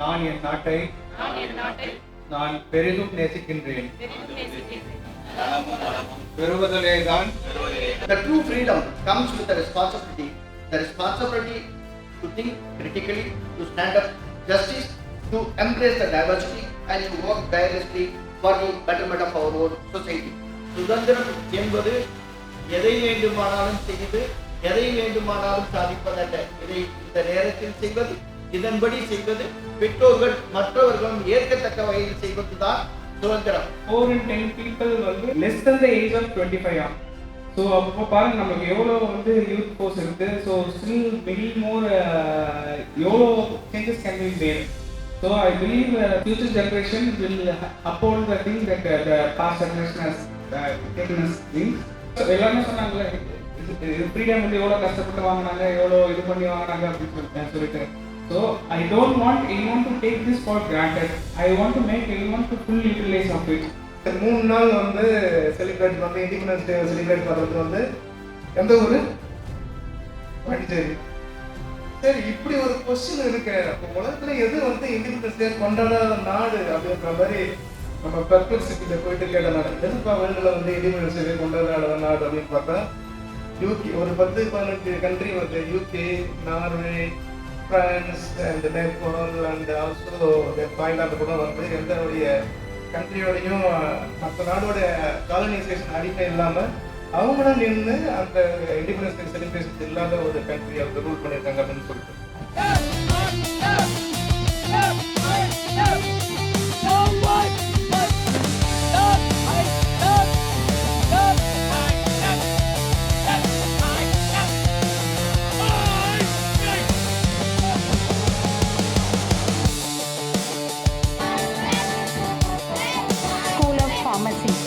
நான் என் நாட்டை நான் பெரிதும் நேசிக்கின்றேன். பெறுவதிலேதான். The true freedom comes with the responsibility. The responsibility to think critically, to stand up justice, to embrace the diversity and to work tirelessly for the betterment of our own society. சுதந்திரம் என்பது எதை வேண்டுமானாலும் செய்து எதை வேண்டுமானாலும் சாதிப்பதல்ல. இதை இந்த நேரத்தில் செய்வது, இதன்படி செய்வது, பெற்றோர்கள் மற்றவர்களும் ஏற்கத்தக்க வகையில் செய்வதுதான் சுதந்திரம். 4 in 10 people வந்து less than the age of 25. So அப்போ பாருங்க நமக்கு எவ்வளோ வந்து யூத் ஃபோர்ஸ் இருக்குது. ஸோ ஸ்டில் மெனி மோர் எவ்வளோ changes can be made. So I believe future generation will uphold the thing that the past generation has taken as things. So எல்லாமே சொன்னாங்களே freedom வந்து எவ்வளோ கஷ்டப்பட்டு வாங்கினாங்க, எவ்வளோ இது பண்ணி வாங்கினாங்க அப்படின்னு சொல்லிட்டு. So I don't want anyone to take this for granted. I want to make everyone to full utilize of it. 3 நாள் வந்து செலிப்ரேட் வந்து இண்டிபெண்டன்ஸ் டே செலிப்ரேட் பண்ணுறது வந்து எந்த ஊர்? பாண்டிச்சேரி. சரி, இப்படி ஒரு கொஸ்டின் இருக்கு. அப்போ உலகத்தில் எது வந்து இண்டிபெண்டன்ஸ் டே கொண்டாடாத நாடு அப்படின்ற மாதிரி நம்ம பெர்ப்ளெக்சிட்டியில் போயிட்டு கேட்ட நாடு எதுப்பா வேர்ல்டில் வந்து இண்டிபெண்டன்ஸ் டே கொண்டாடாத நாடு அப்படின்னு பார்த்தா யூகே. ஒரு 10-15 கண்ட்ரி வந்து UK, Norway, France and Nepal and also Thailand கூட வந்து எந்தவுடைய கண்ட்ரியோடையும் மற்ற நாடோட காலனைசேஷன் அடிப்படை இல்லாமல் அவங்களும் நின்று அந்த இண்டிபெண்டன்ஸ் டே செலிப்ரேஷன் இல்லாத ஒரு கண்ட்ரி அவங்க ரூல் பண்ணியிருக்காங்க அப்படின்னு சொல்லிட்டு. Pharmacy.